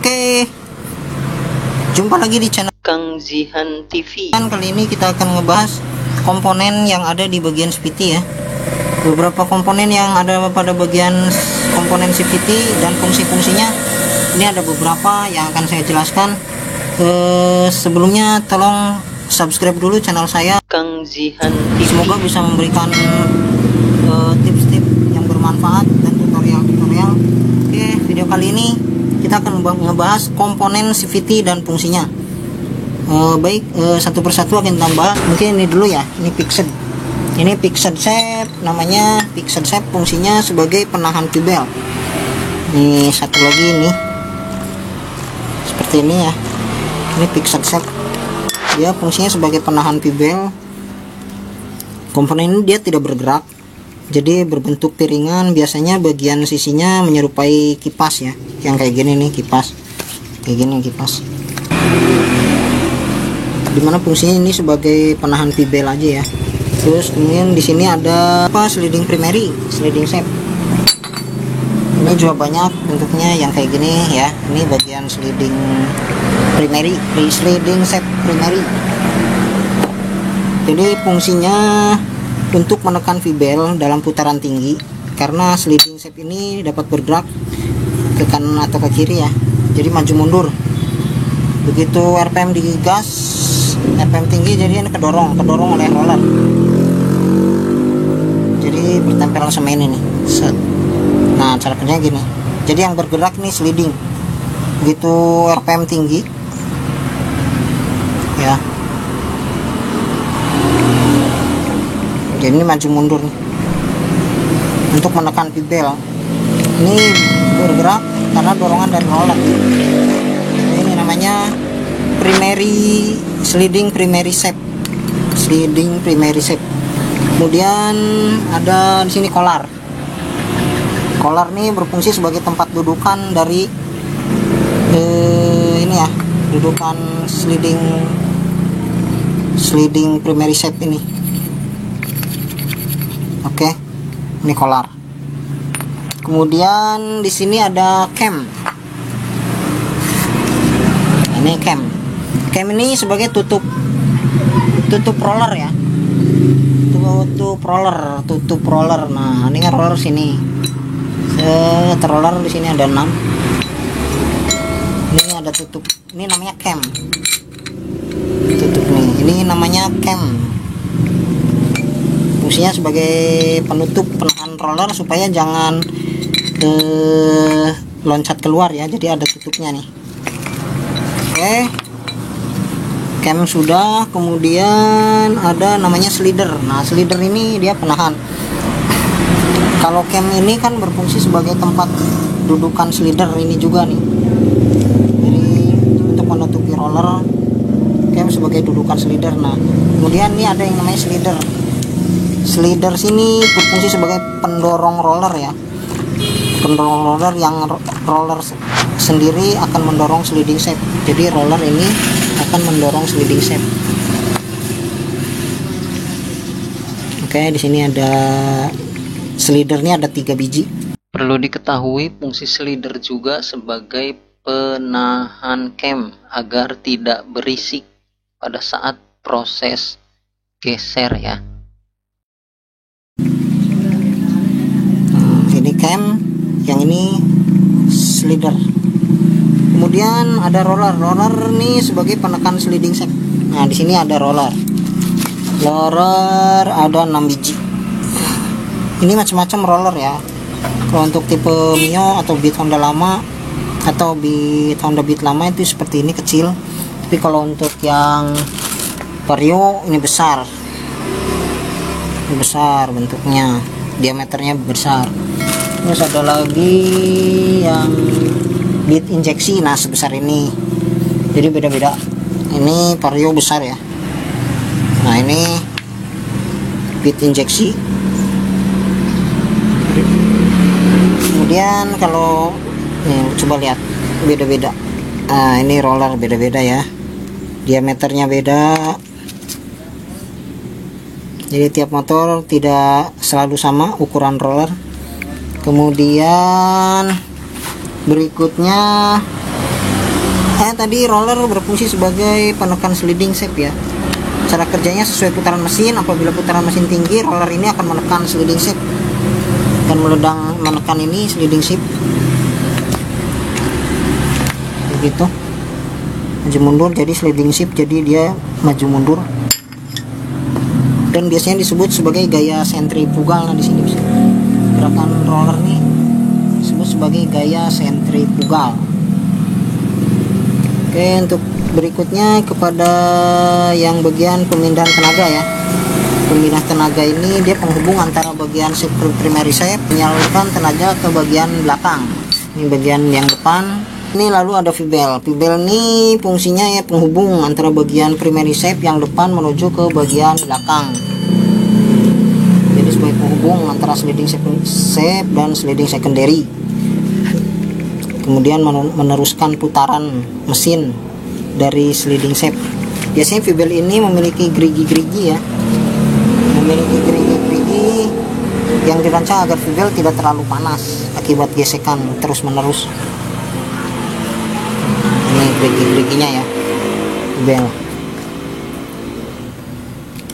Oke, jumpa lagi di channel Kang Zihan TV. Kali ini kita akan ngebahas komponen yang ada di bagian CVT ya. Beberapa komponen yang ada pada bagian komponen CVT dan fungsi-fungsinya. Ini ada beberapa yang akan saya jelaskan. Sebelumnya tolong subscribe dulu channel saya Kang Zihan TV. Semoga bisa memberikan tips-tips yang bermanfaat dan tutorial-tutorial. Oke, video kali ini kita akan ngebahas komponen CVT dan fungsinya. Satu persatu akan kita bahas. Mungkin ini dulu ya. Ini fixed. Ini fixed shape, namanya fixed shape, fungsinya sebagai penahan tubel. Ini satu lagi ini. Seperti ini ya. Ini fixed shape. Dia fungsinya sebagai penahan tubel. Komponen ini dia tidak bergerak. Jadi berbentuk piringan, biasanya bagian sisinya menyerupai kipas ya, yang kayak gini nih, kipas kayak gini, kipas. Dimana fungsinya ini sebagai penahan pibel aja ya. Terus kemudian di sini ada sliding primary, sliding shape. Ini juga banyak bentuknya yang kayak gini ya. Ini bagian sliding primary, sliding shape primary. Jadi fungsinya untuk menekan pibel dalam putaran tinggi, karena sliding shape ini dapat bergerak ke kanan atau ke kiri ya, jadi maju mundur. Begitu RPM digas, RPM tinggi, jadi ini kedorong oleh roller, jadi bertempel sama ini nih. Set. Nah, cara kerjanya gini, jadi yang bergerak nih sliding. Begitu RPM tinggi ya, jadi ini maju mundur nih untuk menekan pibel. Ini bergerak karena dorongan dari roller. Ini namanya primary sliding primary shape, sliding primary shape. Kemudian ada di sini collar. Collar nih berfungsi sebagai tempat dudukan dari ini ya, dudukan sliding primary shape ini. Oke, ini collar. Kemudian di sini ada cam. Ini cam. Cam ini sebagai tutup roller ya. Tutup roller. Nah, ini kan roller sini. Roller di sini ada 6. Ini ada tutup. Ini namanya cam. Tutup nih. Ini namanya cam. Fungsinya sebagai penutup, penahan roller supaya jangan loncat keluar ya, jadi ada tutupnya nih. Oke, cam sudah. Kemudian ada namanya slider. Nah, slider ini dia penahan. Kalau cam ini kan berfungsi sebagai tempat dudukan slider ini juga nih, jadi untuk menutupi roller, cam sebagai dudukan slider. Nah, kemudian ini ada yang namanya slider. Slider sini berfungsi sebagai pendorong roller ya, pendorong roller, yang roller sendiri akan mendorong sliding shape. Jadi roller ini akan mendorong sliding shape. Oke, di sini ada slidernya, ada 3 biji. Perlu diketahui fungsi slider juga sebagai penahan cam agar tidak berisik pada saat proses geser ya. Ini cam, yang ini slider. Kemudian ada roller. Roller nih sebagai penekan sliding shape. Nah, di sini ada roller. Roller ada 6 biji. Ini macam-macam roller ya. Kalau untuk tipe Mio atau Beat Honda lama atau Beat Honda Beat lama itu seperti ini, kecil. Tapi kalau untuk yang Vario ini besar. Ini besar bentuknya, diameternya besar. Terus ada lagi yang beat injeksi, nah sebesar ini, jadi beda-beda. Ini Vario besar ya. Nah, ini beat injeksi. Kemudian kalau coba lihat, beda-beda. Nah, ini roller beda-beda ya, diameternya beda. Jadi tiap motor tidak selalu sama ukuran roller. Kemudian berikutnya Nah, tadi roller berfungsi sebagai penekan sliding shaft ya. Cara kerjanya sesuai putaran mesin. Apabila putaran mesin tinggi, roller ini akan menekan sliding shaft dan menekan ini sliding shaft. Begitu. Maju mundur jadi sliding shaft, jadi dia maju mundur. Dan biasanya disebut sebagai gaya sentrifugal. Nah, di sini gerakan roller nih disebut sebagai gaya sentrifugal. Oke, untuk berikutnya kepada yang bagian pemindahan tenaga ya. Pemindah tenaga ini dia penghubung antara bagian primary shaft menyalurkan tenaga ke bagian belakang. Ini bagian yang depan. Ini lalu ada fibel. Fibel ini fungsinya ya penghubung antara bagian primary shaft yang depan menuju ke bagian belakang. Jadi sebagai penghubung antara sliding shaft dan sliding secondary. Kemudian meneruskan putaran mesin dari sliding shaft. Biasanya fibel ini memiliki gerigi-gerigi ya, memiliki gerigi-gerigi yang dirancang agar fibel tidak terlalu panas akibat gesekan terus menerus. Ini gerigi-geriginya ya, fibel.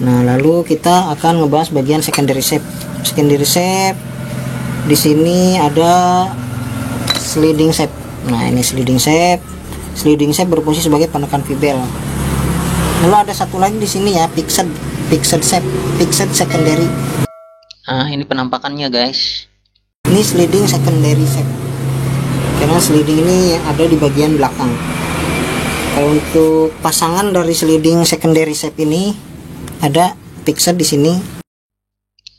Nah, lalu kita akan ngebahas bagian secondary shaft. Secondary shaft di sini ada sliding shaft. Nah, ini sliding shaft. Sliding shaft berfungsi sebagai penekan fibel. Lalu ada satu lagi di sini ya, fixed shaft, fixed secondary. Nah, ini penampakannya guys. Ini sliding secondary shaft. Karena sliding ini ada di bagian belakang. Kalau untuk pasangan dari sliding secondary shaft ini ada fixed di sini.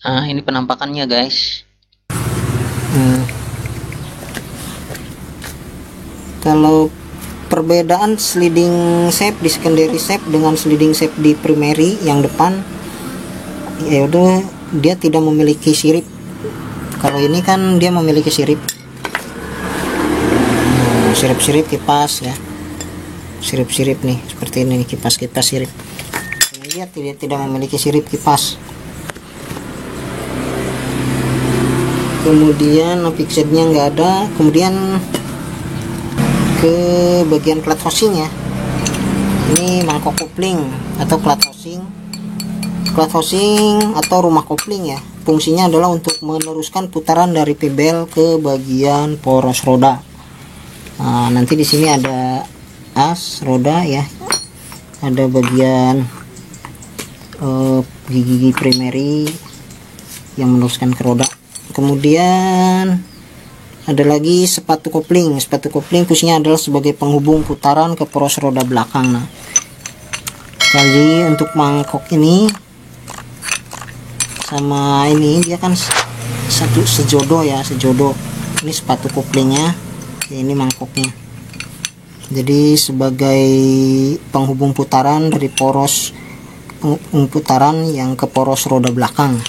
Nah, ini penampakannya guys. Kalau perbedaan sliding shaft di secondary shaft dengan sliding shaft di primary yang depan, yaitu dia tidak memiliki sirip. Kalau ini kan dia memiliki sirip. Sirip-sirip kipas ya. Sirip-sirip nih seperti ini, kipas-kipas sirip. Ini dia tidak memiliki sirip kipas. Kemudian fixednya nggak ada. Kemudian ke bagian clutch housing ya. Ini mangkok kopling atau clutch housing. Clutch housing atau rumah kopling ya. Fungsinya adalah untuk meneruskan putaran dari fibel ke bagian poros roda. Nah, nanti di sini ada as roda ya. Ada bagian gigi-gigi primary yang meneruskan ke roda. Kemudian ada lagi sepatu kopling. Sepatu kopling fungsinya adalah sebagai penghubung putaran ke poros roda belakang. Nah, kali untuk mangkok ini sama ini dia kan satu sejodoh ya, sejodoh. Ini sepatu koplingnya, ini mangkoknya. Jadi sebagai penghubung putaran dari poros putaran yang ke poros roda belakang.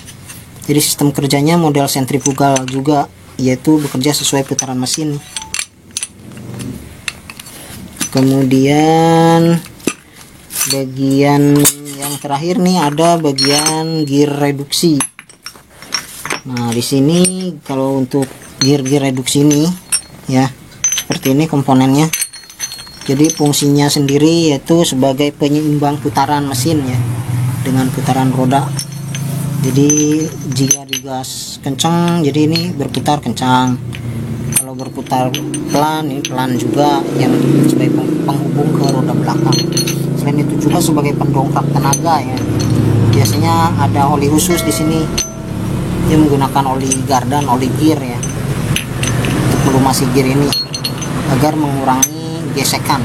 Jadi sistem kerjanya model sentrifugal juga, yaitu bekerja sesuai putaran mesin. Kemudian bagian yang terakhir nih ada bagian gear reduksi. Nah, di sini kalau untuk gear reduksi ini ya, seperti ini komponennya. Jadi fungsinya sendiri yaitu sebagai penyeimbang putaran mesin ya dengan putaran roda. Jadi jika digas kencang, jadi ini berputar kencang. Kalau berputar pelan, ini pelan juga, yang sebagai penghubung ke roda belakang. Selain itu juga sebagai pendongkrak tenaga ya. Biasanya ada oli khusus di sini. Dia menggunakan oli gardan, oli gear ya, untuk melumasi gear ini agar mengurangi gesekan.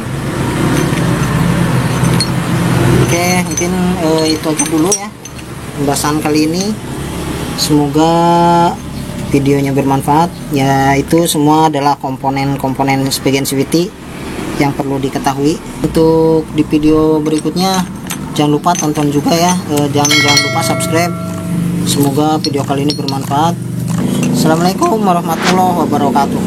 Oke, mungkin itu aja dulu ya pembahasan kali ini. Semoga videonya bermanfaat ya. Itu semua adalah komponen-komponen bagian CVT yang perlu diketahui. Untuk di video berikutnya jangan lupa tonton juga ya, jangan lupa subscribe. Semoga video kali ini bermanfaat. Assalamualaikum warahmatullahi wabarakatuh.